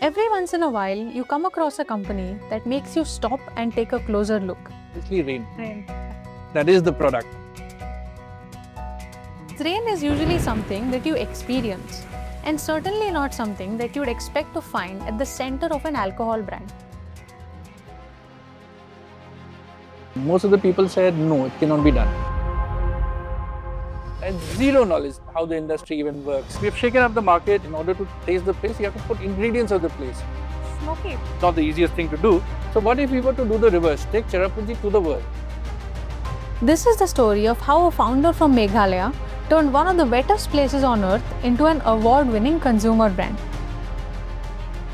Every once in a while, you come across a company that makes you stop and take a closer look. Obviously rain. Rain. That is the product. Rain is usually something that you experience, and certainly not something that you'd expect to find at the center of an alcohol brand. Most of the people said, no, it cannot be done. And zero knowledge how the industry even works. We have shaken up the market. In order to taste the place, you have to put ingredients of the place. Smoky. It's not the easiest thing to do. So what if we were to do the reverse? Take Cherrapunji to the world. This is the story of how a founder from Meghalaya turned one of the wettest places on earth into an award-winning consumer brand.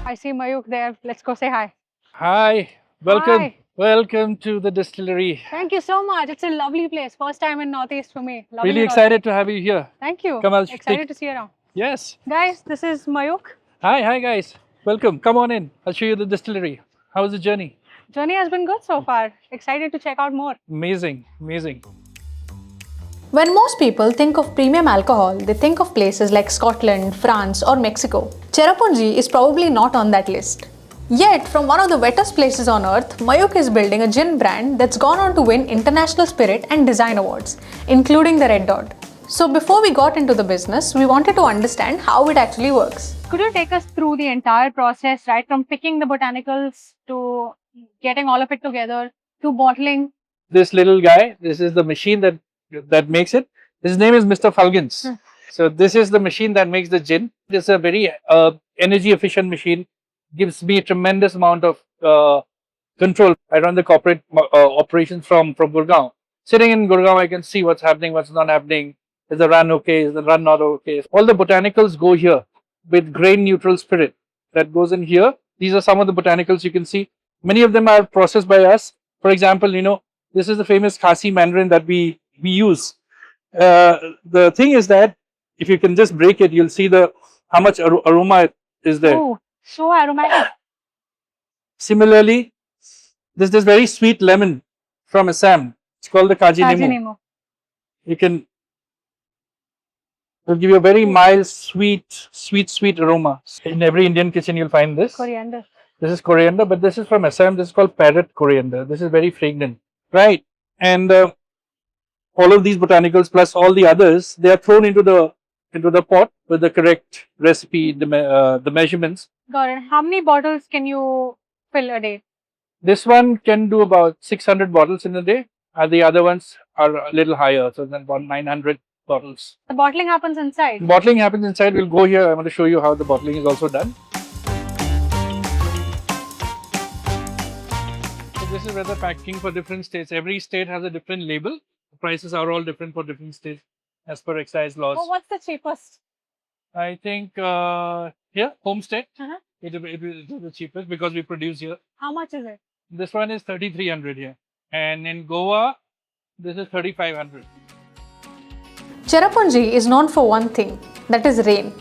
I see Mayuk there. Let's go say hi. Hi, welcome. Hi. Welcome to the distillery. Thank you so much. It's a lovely place. First time in Northeast for me. Loving Really it excited to have you here. Thank you. Come on, Excited to see you around. Yes. Guys, this is Mayuk. Hi guys. Welcome. Come on in. I'll show you the distillery. How was the journey? Journey has been good so far. Excited to check out more. Amazing, amazing. When most people think of premium alcohol, they think of places like Scotland, France or Mexico. Cherrapunji is probably not on that list. Yet, from one of the wettest places on earth, Mayuk is building a gin brand that's gone on to win International Spirit and Design Awards, including the Red Dot. So before we got into the business, we wanted to understand how it actually works. Could you take us through the entire process, right from picking the botanicals to getting all of it together to bottling? This little guy, this is the machine that makes it. His name is Mr. Fulgens. So this is the machine that makes the gin. It's a very energy efficient machine. Gives me a tremendous amount of control. I run the corporate operations from Gurgaon. Sitting in Gurgaon, I can see what's happening, what's not happening. Is the run okay? Is the run not okay? All the botanicals go here with grain neutral spirit that goes in here. These are some of the botanicals you can see. Many of them are processed by us. For example, this is the famous Khasi Mandarin that we use. The thing is that if you can just break it, you'll see how much aroma is there. Oh, so aromatic. Similarly, there's this very sweet lemon from Assam. It's called the Kaji Nemo. It'll give you a very mild, sweet aroma. In every Indian kitchen, you'll find this. Coriander. This is coriander, but this is from Assam. This is called parrot coriander. This is very fragrant, right? And all of these botanicals plus all the others, they are thrown into the pot with the correct recipe, the measurements. Got it. How many bottles can you fill a day? This one can do about 600 bottles in a day. The other ones are a little higher, so then about 900 bottles. The bottling happens inside? Bottling happens inside. We'll go here. I want to show you how the bottling is also done. So this is where the packaging for different states. Every state has a different label. The prices are all different for different states as per excise laws. Oh, what's the cheapest? I think here, home state. It is the cheapest because we produce here. How much is it? This one is 3,300 here. And in Goa, this is 3,500. Cherrapunji is known for one thing, that is rain.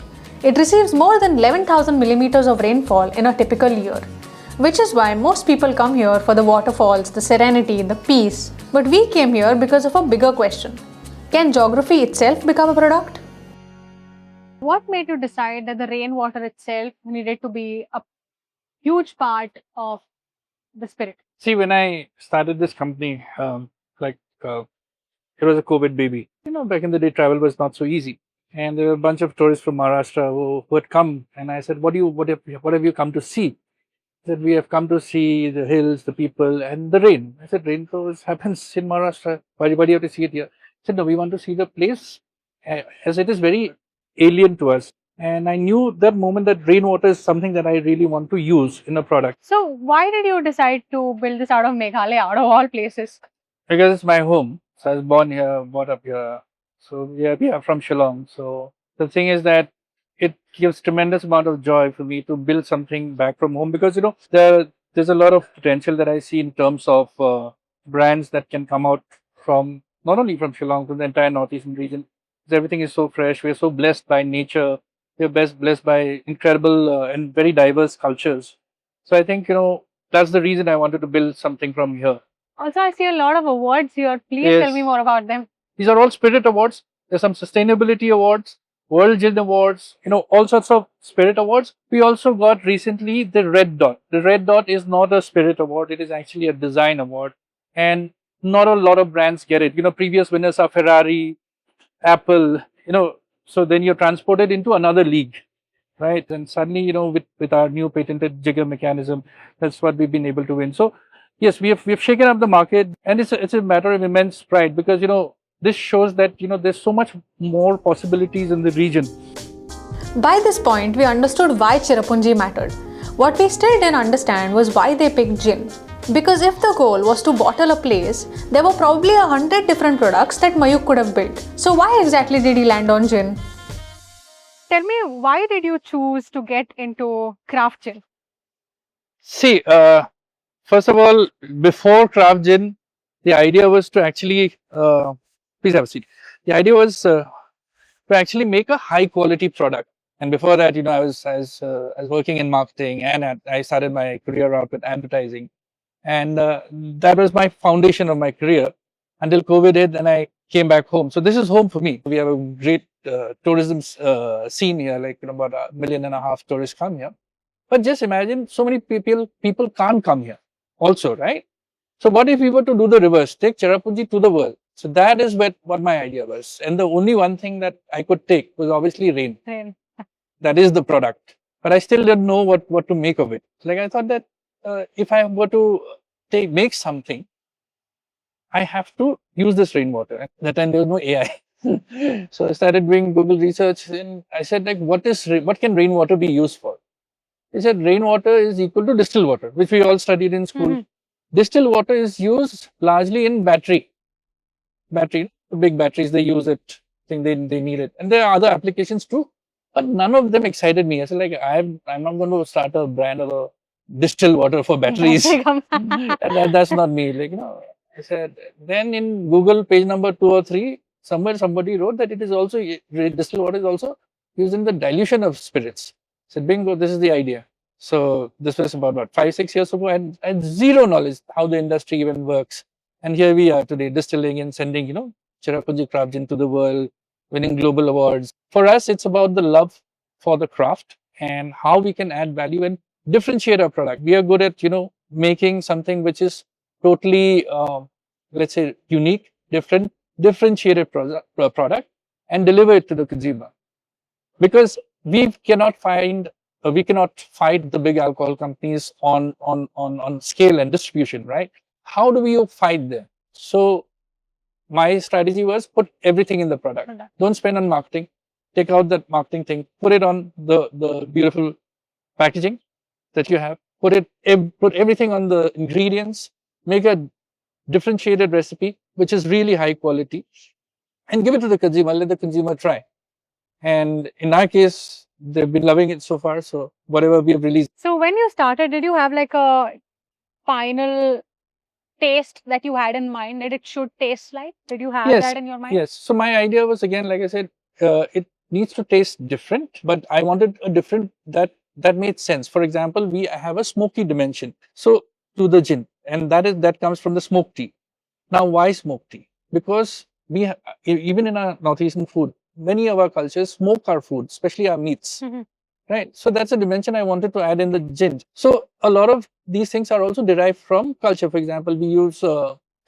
It receives more than 11,000 millimeters of rainfall in a typical year, which is why most people come here for the waterfalls, the serenity, the peace. But we came here because of a bigger question. Can geography itself become a product? What made you decide that the rainwater itself needed to be a huge part of the spirit? See, when I started this company, it was a COVID baby. Back in the day, travel was not so easy. And there were a bunch of tourists from Maharashtra who had come. And I said, what have you come to see? They said, we have come to see the hills, the people, and the rain. I said, rain always happens in Maharashtra. Why do you have to see it here? I said, no, we want to see the place as it is very alien to us. And I knew that moment that rainwater is something that I really want to use in a product. So why did you decide to build this out of Meghalaya, out of all places? Because it's my home. So I was born here, brought up here. So we are from Shillong. So the thing is that it gives tremendous amount of joy for me to build something back from home because there's a lot of potential that I see in terms of brands that can come out from not only from Shillong, from the entire northeastern region. Everything is so fresh. We are so blessed by nature. We are blessed by incredible and very diverse cultures. So I think that's the reason I wanted to build something from here. Also, I see a lot of awards here. Please tell me more about them. These are all Spirit Awards. There's some Sustainability Awards. World Gin Awards, all sorts of spirit awards. We also got recently the Red Dot. The Red Dot is not a spirit award, it is actually a design award. And not a lot of brands get it. Previous winners are Ferrari, Apple, so then you're transported into another league, right? And suddenly, with our new patented jigger mechanism, that's what we've been able to win. So yes, we have shaken up the market, and it's a matter of immense pride because this shows that there's so much more possibilities in the region. By this point, we understood why Cherrapunji mattered. What we still didn't understand was why they picked gin. Because if the goal was to bottle a place, there were probably 100 different products that Mayuk could have built. So why exactly did he land on gin? Tell me, why did you choose to get into craft gin? See, first of all, before craft gin, the idea was to actually, please have a seat. The idea was to actually make a high quality product. And before that, I was working in marketing, and I started my career out with advertising. And that was my foundation of my career until COVID hit, and I came back home. So this is home for me. We have a great tourism scene here, like about 1.5 million tourists come here. But just imagine, so many people can't come here also, right? So what if we were to do the reverse, take Cherrapunji to the world? So that is what my idea was. And the only one thing that I could take was obviously rain. That is the product. But I still didn't know what to make of it. Like I thought that if I were to make something, I have to use this rainwater. At that time, there was no AI. So I started doing Google research, and I said, like, what can rainwater be used for? They said rainwater is equal to distilled water, which we all studied in school. Distilled water is used largely in battery, the big batteries, they use it. I think they need it. And there are other applications too, but none of them excited me. I said, like, I'm not going to start a brand of a distilled water for batteries. That's not me. Like, I said, then in Google page number 2 or 3, somewhere somebody wrote that it is also, distilled water is also used in the dilution of spirits. I said, bingo, this is the idea. So this was about 5-6 years ago, and I had zero knowledge how the industry even works. And here we are today, distilling and sending, Cherrapunji craft gin to the world, winning global awards. For us, it's about the love for the craft and how we can add value and differentiate our product. We are good at, making something which is totally, let's say, unique, differentiated product and deliver it to the consumer. Because we cannot fight the big alcohol companies on scale and distribution, right? How do we fight them? So my strategy was put everything in the product. Don't spend on marketing. Take out that marketing thing. Put it on the beautiful packaging that you have. Put everything on the ingredients. Make a differentiated recipe which is really high quality, and give it to the consumer. Let the consumer try. And in our case, they've been loving it so far. So whatever we have released. So when you started, did you have like a final taste that you had in mind that it should taste like? Did you have that in your mind? Yes. So my idea was, again, like I said, it needs to taste different, but I wanted a different that made sense. For example, we have a smoky dimension. So to the gin, and that comes from the smoke tea. Now, why smoke tea? Because we have, even in our northeastern food, many of our cultures smoke our food, especially our meats. Right. So that's a dimension I wanted to add in the gin. So a lot of these things are also derived from culture. For example, we use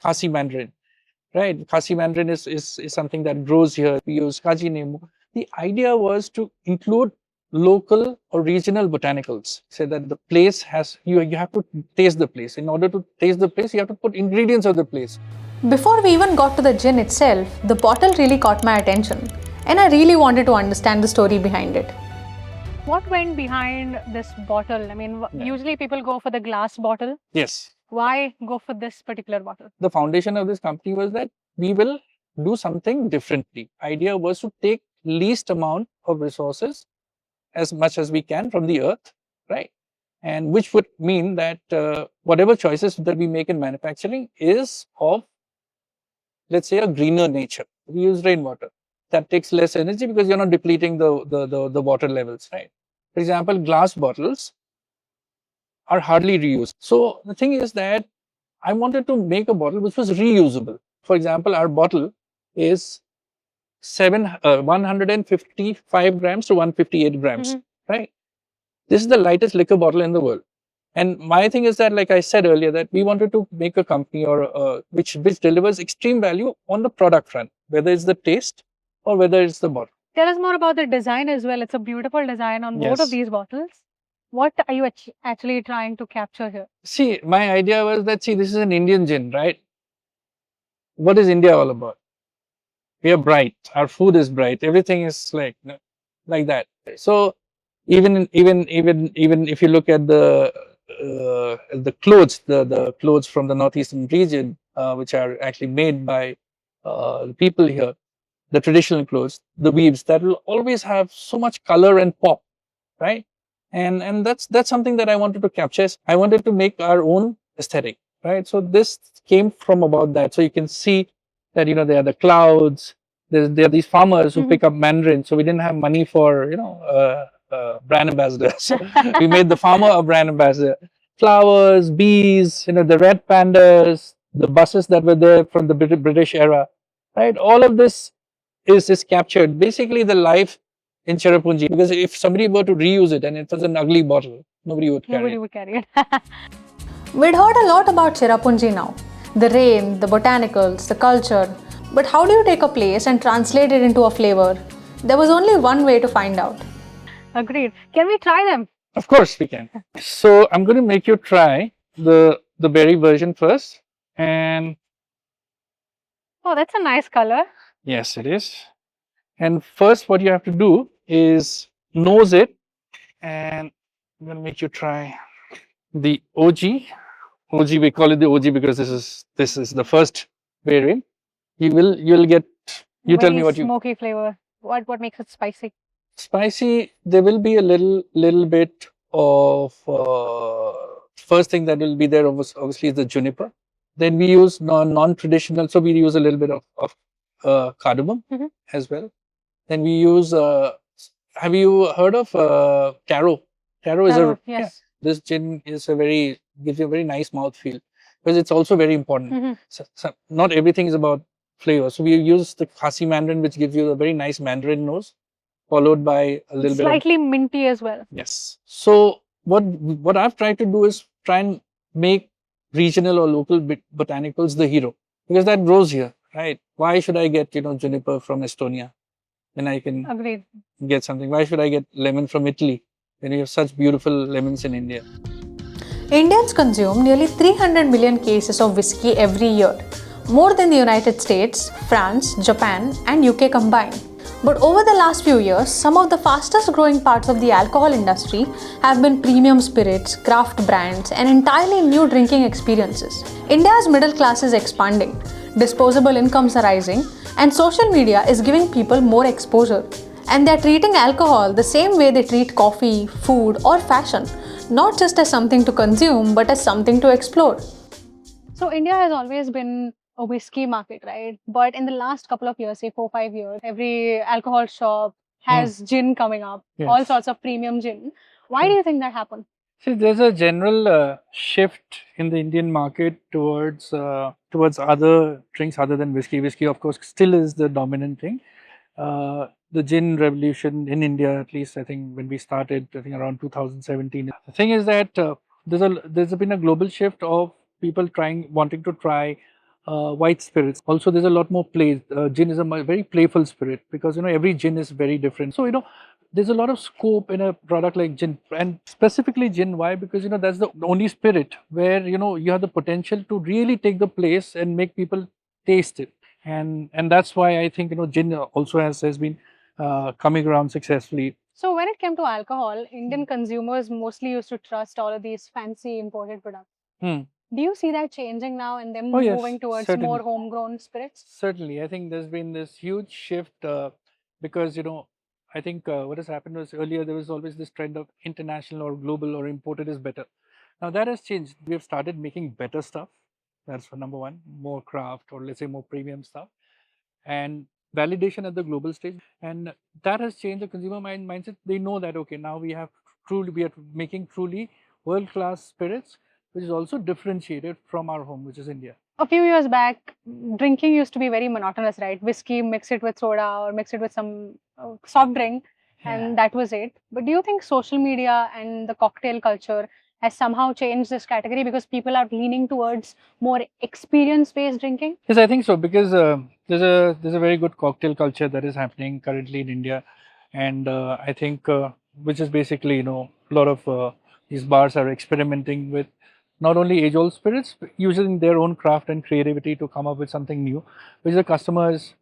Khasi mandarin, right? Khasi mandarin is something that grows here. We use Kaji nemu. The idea was to include local or regional botanicals. So that the place has, you have to taste the place. In order to taste the place, you have to put ingredients of the place. Before we even got to the gin itself, the bottle really caught my attention, and I really wanted to understand the story behind it. What went behind this bottle? I mean, usually people go for the glass bottle. Yes. Why go for this particular bottle? The foundation of this company was that we will do something differently. Idea was to take least amount of resources as much as we can from the earth, right? And which would mean that whatever choices that we make in manufacturing is of, let's say, a greener nature. We use rainwater. That takes less energy because you're not depleting the water levels, right? For example, glass bottles are hardly reused. So the thing is that I wanted to make a bottle which was reusable. For example, our bottle is 155 grams to 158 grams, right? This is the lightest liquor bottle in the world. And my thing is that, like I said earlier, that we wanted to make a company or which delivers extreme value on the product front, whether it's the taste or whether it's the bottle. Tell us more about the design as well. It's a beautiful design on both of Yes. these bottles. What are you actually trying to capture here? See, my idea was that, see, this is an Indian gin, right? What is India all about? We are bright. Our food is bright. Everything is like that. So even if you look at the clothes, the clothes from the northeastern region, which are actually made by the people here, the traditional clothes, the weaves, that will always have so much color and pop, right? And that's something that I wanted to capture. I wanted to make our own aesthetic, right? So this came from about that. So you can see that, you know, there are the clouds. There are these farmers who pick up mandarin. So we didn't have money for, you know, brand ambassadors. So we made the farmer a brand ambassador. Flowers, bees, you know, the red pandas, the buses that were there from the British era, right? All of this is captured. Basically, the life in Cherrapunji. Because if somebody were to reuse it and it was an ugly bottle, nobody would carry Nobody it. would carry it. We'd heard a lot about Cherrapunji now. The rain, the botanicals, the culture. But how do you take a place and translate it into a flavor? There was only one way to find out. Agreed. Can we try them? Of course, we can. So I'm going to make you try the berry version first. And Oh, that's a nice color. yes, it is. And first, what you have to do is nose it. And I'm going to make you try the OG. OG, we call it the OG because this is the first variant. You'll get. You tell me what you. Smoky flavor. What makes it spicy? Spicy. There will be a little bit of first thing that will be there. Obviously, is the juniper. Then we use non-traditional, so we use a little bit of cardamom as well. Then we use. Have you heard of taro? Taro is a yes. This gin is gives you a very nice mouthfeel because it's also very important. So not everything is about flavor. So we use the Khasi mandarin, which gives you a very nice mandarin nose, followed by a little bit slightly minty as well. Yes. So what I've tried to do is try and make regional or local botanicals the hero because that grows here, right? Why should I get, you know, juniper from Estonia when I can Agreed. get something? Why should I get lemon from Italy when you have such beautiful lemons in India? Indians consume nearly 300 million cases of whiskey every year, more than the United States, France, Japan, and UK combined. But over the last few years, some of the fastest growing parts of the alcohol industry have been premium spirits, craft brands, and entirely new drinking experiences. India's middle class is expanding, disposable incomes are rising, and social media is giving people more exposure. And they're treating alcohol the same way they treat coffee, food, or fashion, not just as something to consume, but as something to explore. So India has always been a whiskey market, right? But in the last couple of years, say 4-5 years, every alcohol shop has gin coming up, all sorts of premium gin. Why do you think that happened? See, there's a general shift in the Indian market towards other drinks other than whiskey. Whiskey, of course, still is the dominant thing. The gin revolution in India, at least I think when we started, I think around 2017. The thing is that there's been a global shift of people wanting to try white spirits. Also, there's a lot more play. Gin is a very playful spirit because, you know, every gin is very different. So, you know, there's a lot of scope in a product like gin, and specifically gin. Why? Because, you know, that's the only spirit where, you know, you have the potential to really take the place and make people taste it. And that's why I think, you know, gin also has been coming around successfully. So when it came to alcohol, Indian consumers mostly used to trust all of these fancy imported products. Do you see that changing now and them moving towards more homegrown spirits? Certainly. I think there's been this huge shift because, you know, I think what has happened was earlier there was always this trend of international or global or imported is better. Now that has changed. We have started making better stuff. That's for number one, more craft or let's say more premium stuff. And validation at the global stage, and that has changed the consumer mindset. They know that okay, now we are making truly world-class spirits which is also differentiated from our home, which is India. A few years back, drinking used to be very monotonous, right? Whiskey, mix it with soda or mix it with some soft drink, and that was it. But do you think social media and the cocktail culture has somehow changed this category because people are leaning towards more experience-based drinking? Yes, I think so, because there's a very good cocktail culture that is happening currently in India, and I think which is basically, a lot of these bars are experimenting with not only age-old spirits, but using their own craft and creativity to come up with something new, which the customer is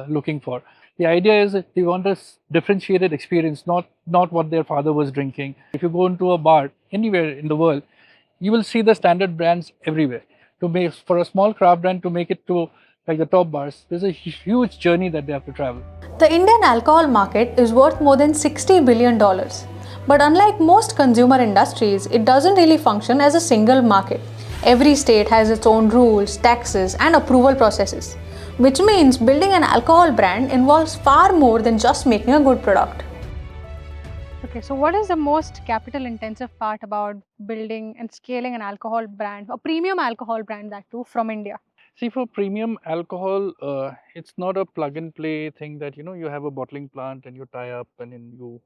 looking for. The idea is that they want a differentiated experience, not what their father was drinking. If you go into a bar anywhere in the world, you will see the standard brands everywhere. To make for a small craft brand to make it to like the top bars, there's a huge journey that they have to travel. The Indian alcohol market is worth more than $60 billion. But unlike most consumer industries, it doesn't really function as a single market. Every state has its own rules, taxes, and approval processes, which means building an alcohol brand involves far more than just making a good product. Okay, so what is the most capital intensive part about building and scaling an alcohol brand, a premium alcohol brand that too from India? See, for premium alcohol, it's not a plug and play thing that you have a bottling plant and you tie up and then you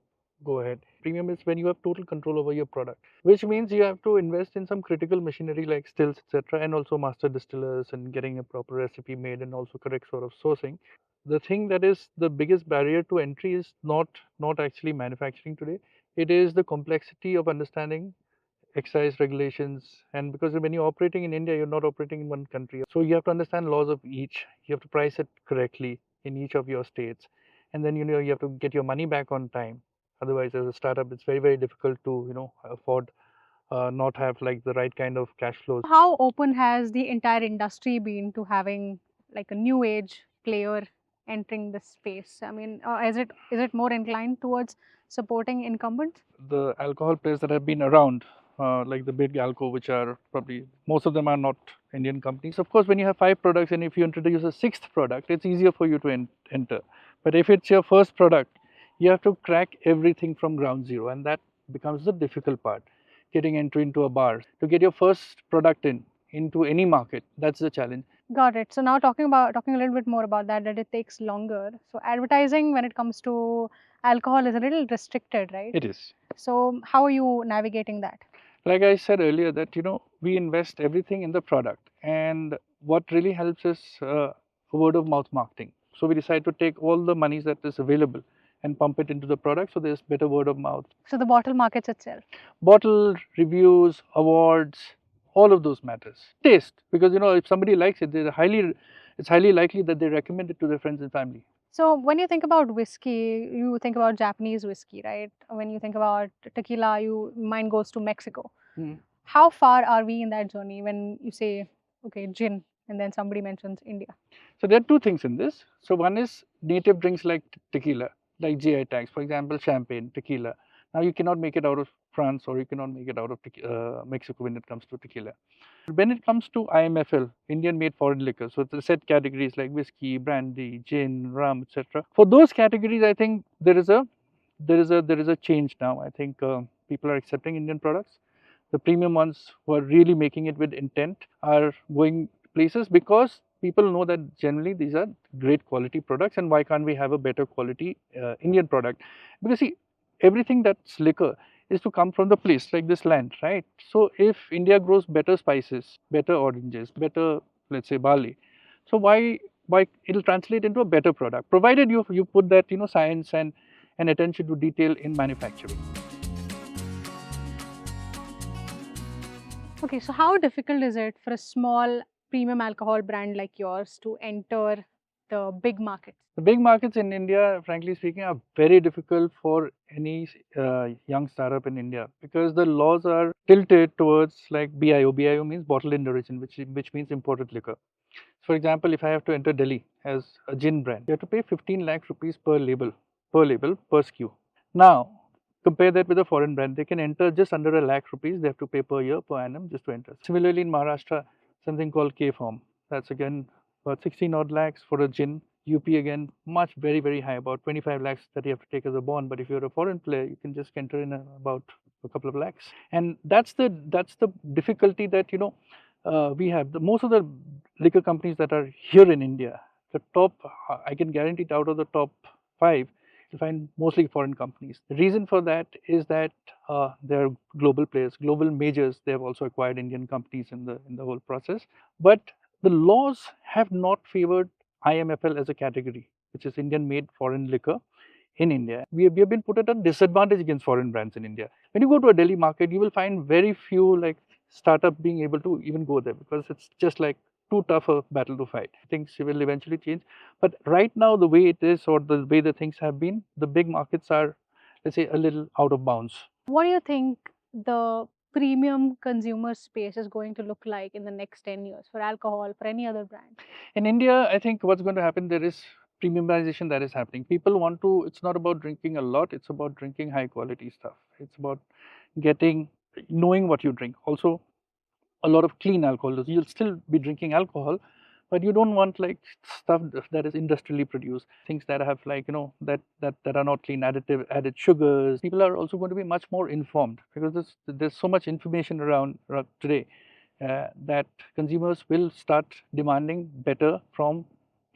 go ahead. Premium is when you have total control over your product, which means you have to invest in some critical machinery like stills, etc., and also master distillers and getting a proper recipe made and also correct sort of sourcing. The thing that is the biggest barrier to entry is not actually manufacturing today. It is the complexity of understanding excise regulations, and because when you're operating in India, you're not operating in one country, so you have to understand laws of each. You have to price it correctly in each of your states, and then you have to get your money back on time. Otherwise, as a startup, it's very difficult to afford not have like the right kind of cash flows. How open has the entire industry been to having like a new age player entering this space? I mean, is it more inclined towards supporting incumbents? The alcohol players that have been around, like the big alco, which are probably most of them are not Indian companies. Of course, when you have 5 products and if you introduce a 6th product, it's easier for you to enter. But if it's your first product, you have to crack everything from ground zero, and that becomes the difficult part. Getting entry into a bar, to get your first product into any market, that's the challenge. Got it. So now talking a little bit more about that it takes longer. So advertising when it comes to alcohol is a little restricted, right? It is. So how are you navigating that? Like I said earlier, that we invest everything in the product, and what really helps is word of mouth marketing. So we decide to take all the monies that is available and pump it into the product, so there's better word of mouth. So the bottle markets itself. Bottle reviews, awards, all of those matters. Taste, because if somebody likes it, it's highly likely that they recommend it to their friends and family. So when you think about whiskey, you think about Japanese whiskey, right? When you think about tequila, your mind goes to Mexico. How far are we in that journey when you say, okay, gin, and then somebody mentions India? So there are two things in this. So one is native drinks like tequila, like GI tags, for example, champagne, tequila. Now you cannot make it out of France, or you cannot make it out of Mexico when it comes to tequila. When it comes to IMFL, Indian made foreign liquor, so the set categories like whiskey, brandy, gin, rum, etc. For those categories, I think there is a change now. I think people are accepting Indian products. The premium ones who are really making it with intent are going places because people know that generally these are great quality products, and why can't we have a better quality Indian product? Because see, everything that's liquor is to come from the place like this land, right? So if India grows better spices, better oranges, better, let's say, barley, so why it'll translate into a better product, provided you put that science and attention to detail in manufacturing. Okay, so how difficult is it for a small premium alcohol brand like yours to enter the big markets? The big markets in India, frankly speaking, are very difficult for any young startup in India, because the laws are tilted towards like BIO. BIO means bottled in origin, which means imported liquor. For example, if I have to enter Delhi as a gin brand, you have to pay 15 lakh rupees per label, per SKU. Now, compare that with a foreign brand. They can enter just under a lakh rupees. They have to pay per year, per annum, just to enter. Similarly, in Maharashtra, something called K-Form. That's again about 16 odd lakhs for a gin. UP again, much very high, about 25 lakhs that you have to take as a bond. But if you're a foreign player, you can just enter in about a couple of lakhs. And that's the difficulty that we have. Most of the liquor companies that are here in India, the top, I can guarantee it, out of the top 5, you'll find mostly foreign companies. The reason for that is that they're global players, global majors. They have also acquired Indian companies in the whole process. But the laws have not favored IMFL as a category, which is Indian-made foreign liquor in India. We have been put at a disadvantage against foreign brands in India. When you go to a Delhi market, you will find very few like startup being able to even go there, because it's just like too tough a battle to fight. Things will eventually change. But right now, the way it is, or the way the things have been, the big markets are, let's say, a little out of bounds. What do you think the premium consumer space is going to look like in the next 10 years for alcohol, for any other brand? In India, I think what's going to happen, there is premiumization that is happening. People want to, it's not about drinking a lot, it's about drinking high quality stuff. It's about knowing what you drink. Also, a lot of clean alcohol. You'll still be drinking alcohol, but you don't want like stuff that is industrially produced, things that have like that are not clean, added sugars. People are also going to be much more informed, because there's so much information around today that consumers will start demanding better from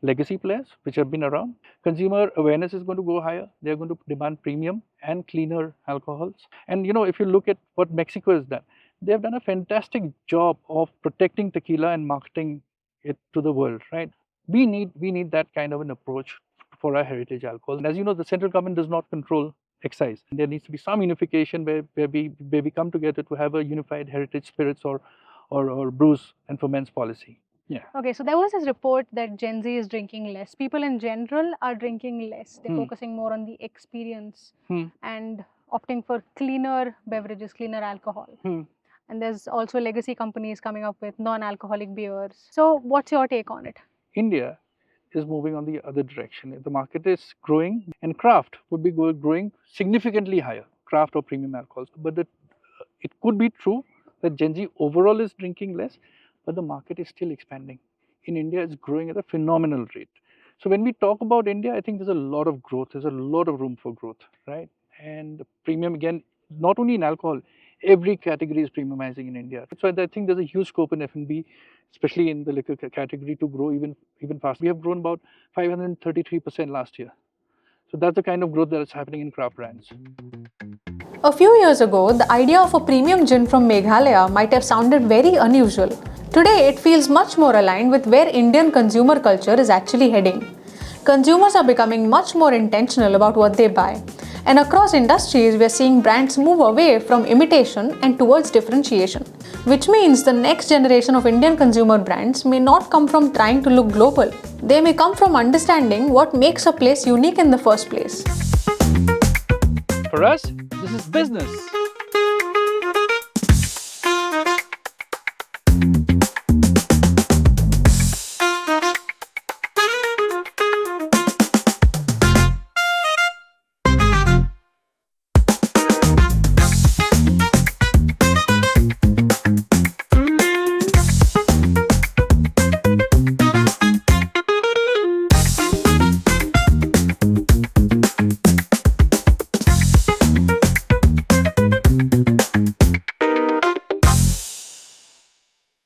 legacy players which have been around. Consumer awareness is going to go higher. They're going to demand premium and cleaner alcohols. And if you look at what Mexico has done, they have done a fantastic job of protecting tequila and marketing it to the world, right? We need that kind of an approach for our heritage alcohol. And as you know, the central government does not control excise. There needs to be some unification where we come together to have a unified heritage spirits or brews and ferments policy. Yeah. Okay, so there was this report that Gen Z is drinking less. People in general are drinking less. They're focusing more on the experience and opting for cleaner beverages, cleaner alcohol. And there's also legacy companies coming up with non-alcoholic beers. So what's your take on it? India is moving on the other direction. The market is growing, and craft would be growing significantly higher, craft or premium alcohols. But it could be true that Gen Z overall is drinking less, but the market is still expanding. In India, it's growing at a phenomenal rate. So when we talk about India, I think there's a lot of growth. There's a lot of room for growth, right? And the premium, again, not only in alcohol, every category is premiumizing in India. So I think there's a huge scope in F&B, especially in the liquor category, to grow even faster. We have grown about 533% last year. So that's the kind of growth that is happening in craft brands. A few years ago, the idea of a premium gin from Meghalaya might have sounded very unusual. Today, it feels much more aligned with where Indian consumer culture is actually heading. Consumers are becoming much more intentional about what they buy. And across industries, we are seeing brands move away from imitation and towards differentiation. Which means the next generation of Indian consumer brands may not come from trying to look global. They may come from understanding what makes a place unique in the first place. For us, this is business.